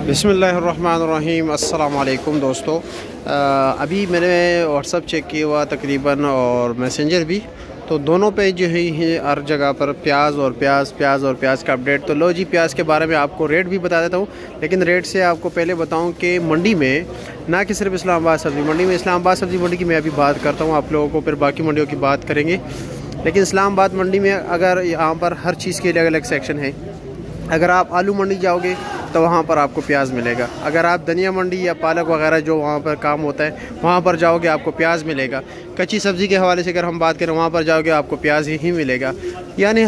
बिस्मिल्लाहिर्रहमानिर्रहीम। अस्सलाम वालेकुम दोस्तों। अभी मैंने व्हाट्सअप चेक किया हुआ तकरीबन और मैसेंजर भी, तो दोनों पे जो है हर जगह पर प्याज और प्याज का अपडेट। तो लो जी, प्याज के बारे में आपको रेट भी बता देता हूँ, लेकिन रेट से आपको पहले बताऊँ कि मंडी में ना कि सिर्फ इस्लामाबाद सब्ज़ी मंडी में, इस्लामाबाद सब्ज़ी मंडी की मैं अभी बात करता हूँ आप लोगों को, फिर बाकी मंडियों की बात करेंगे। लेकिन इस्लामाबाद मंडी में अगर यहाँ पर हर चीज़ के अलग अलग सेक्शन है। अगर आप आलू मंडी जाओगे तो वहाँ पर आपको प्याज मिलेगा। अगर आप धनिया मंडी या पालक वगैरह जो वहाँ पर काम होता है वहाँ पर जाओगे आपको प्याज मिलेगा। कच्ची सब्ज़ी के हवाले से अगर हम बात करें, वहाँ पर जाओगे आपको प्याज ही मिलेगा। यानी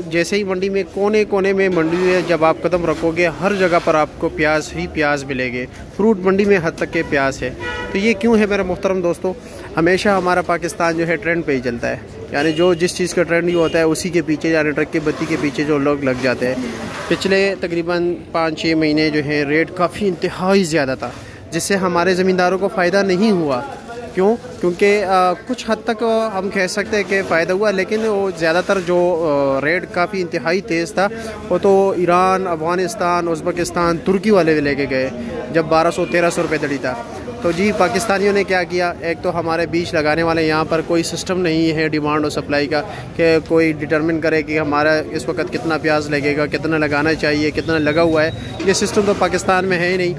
जैसे ही मंडी में कोने कोने में मंडी में जब आप कदम रखोगे हर जगह पर आपको प्याज ही प्याज मिलेंगे। फ्रूट मंडी में हद तक के प्याज है। तो ये क्यों है मेरे मुहतरम दोस्तों? हमेशा हमारा पाकिस्तान जो है ट्रेंड पे ही चलता है, यानी जो जिस चीज़ का ट्रेंड ही होता है उसी के पीछे, यानी ट्रक की बत्ती के पीछे जो लोग लग जाते हैं। पिछले तकरीबन 5-6 महीने जो है रेट काफ़ी इंतहाई ज़्यादा था, जिससे हमारे ज़मींदारों को फ़ायदा नहीं हुआ। क्यों? क्योंकि कुछ हद तक हम कह सकते हैं कि फ़ायदा हुआ, लेकिन वो ज़्यादातर जो रेट काफ़ी इंतहाई तेज़ था वो तो ईरान, अफ़गानिस्तान, उज़्बेकिस्तान, तुर्की वाले लेके गए, जब 1200-1300 रुपये दड़ी था। तो जी पाकिस्तानियों ने क्या किया, एक तो हमारे बीज लगाने वाले यहाँ पर कोई सिस्टम नहीं है डिमांड और सप्लाई का कि कोई डिटरमिन करे कि हमारा इस वक्त कितना प्याज लगेगा, कितना लगाना चाहिए, कितना लगा हुआ है। ये सिस्टम तो पाकिस्तान में है ही नहीं।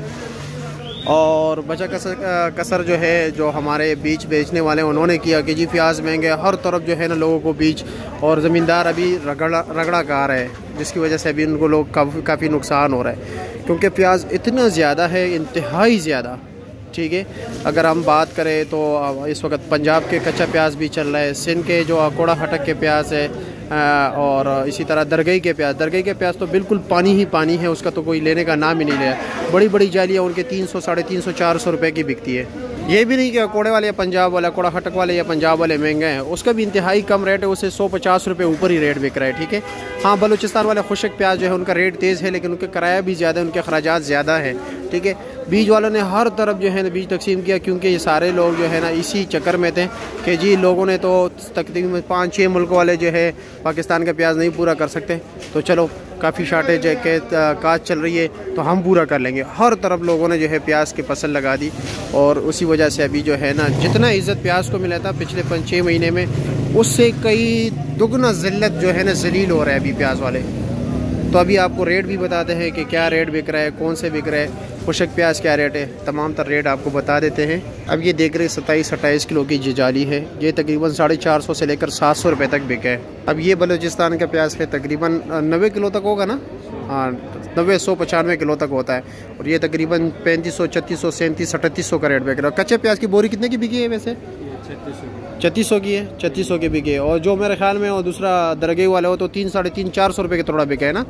और बचा कसर जो है, जो हमारे बीज बेचने वाले उन्होंने किया कि जी प्याज महंगे, हर तरफ जो है ना लोगों को बीज, और ज़मींदार अभी रगड़ा खा रहे हैं, जिसकी वजह से अभी उनको लोग काफ़ी नुकसान हो रहा है, क्योंकि प्याज इतना ज़्यादा है, इंतहाई ज़्यादा। ठीक है, अगर हम बात करें तो इस वक्त पंजाब के कच्चा प्याज भी चल रहा है, सिंध के जो अकोड़ा हटक के प्याज है, और इसी तरह दरगई के प्याज तो बिल्कुल पानी ही पानी है, उसका तो कोई लेने का नाम ही नहीं लिया। बड़ी बड़ी जालियाँ उनके 300, 350, 400 रुपये की बिकती है। ये भी नहीं कि अकोड़े वाले या पंजाब वाले, अकोड़ा हटक वाले या पंजाब वाले महंगे हैं, उसका भी इंतहाई कम रेट है, उसे 150 रुपये ऊपर ही रेट बिक रहा है। ठीक है, हाँ बलूचिस्तान वाले खुशक प्याज जो है उनका रेट तेज़ है, लेकिन उनका किराया भी ज़्यादा है, उनके अखराजात ज़्यादा है। ठीक है, बीज वालों ने हर तरफ जो है ना बीज तकसीम किया, क्योंकि ये सारे लोग जो है ना इसी चक्कर में थे कि जी लोगों ने तो तकरीबन 5-6 मुल्क वाले जो है पाकिस्तान का प्याज नहीं पूरा कर सकते, तो चलो काफ़ी शार्टेज के काज चल रही है तो हम पूरा कर लेंगे। हर तरफ लोगों ने जो है प्याज की फसल लगा दी, और उसी वजह से अभी जो है ना जितना इज़्ज़त प्याज को मिला था पिछले 5-6 महीने में, उससे कई दुगना ज़िल्लत जो है ना ज़लील हो रहा है अभी प्याज वाले। तो अभी आपको रेट भी बताते हैं कि क्या रेट बिक रहा है, कौन से बिक रहा है, खुशक प्याज क्या रेट है, तमाम तर रेट आपको बता देते हैं। अब ये देख रहे 27-28 किलो की जाली है, ये तकरीबन 450 से लेकर 700 रुपये तक बिका है। अब ये बलूचिस्तान का प्याज है, तकरीबन 90 किलो तक होगा ना, हाँ 90-195 किलो तक होता है, और ये तकरीबन 3500, 3600, 3700, 3800 का रेट बिक रहा है। कच्चे प्याज की बोरी कितने की बिकी है वैसे? 3600 की है, 3600 की बिके। और जो मेरे ख्याल में और दूसरा दरगई वाला हो तो 300-300-400 रुपये के थोड़ा बिका है ना,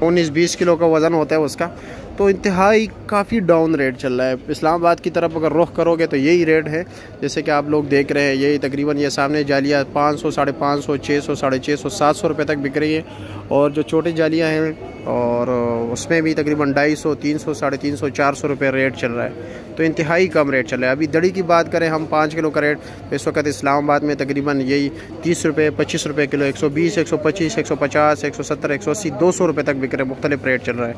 19-20 किलो का वज़न होता है उसका। तो इंतहाई काफ़ी डाउन रेट चल रहा है। इस्लामाबाद की तरफ अगर रुख करोगे तो यही रेट है, जैसे कि आप लोग देख रहे हैं। यही तकरीबन ये सामने जालियाँ 500, 550, 600, 650, 700 रुपये तक बिक रही है। और जो छोटी जालियाँ हैं और उसमें भी तकरीबन 250, 300, 350, 400 रुपये रेट चल रहा है। तो इंतहाई कम रेट चल रहा है। अभी दड़ी की बात करें हम 5 किलो का रेट, तो इस वक्त इस्लामाबाद में तकरीबन यही 30 रुपये, 25 रुपये किलो, 120, 125, 150, 170, 180, 200 रुपये तक बिक रहे, मुख्तलिफ रेट चल रहा है।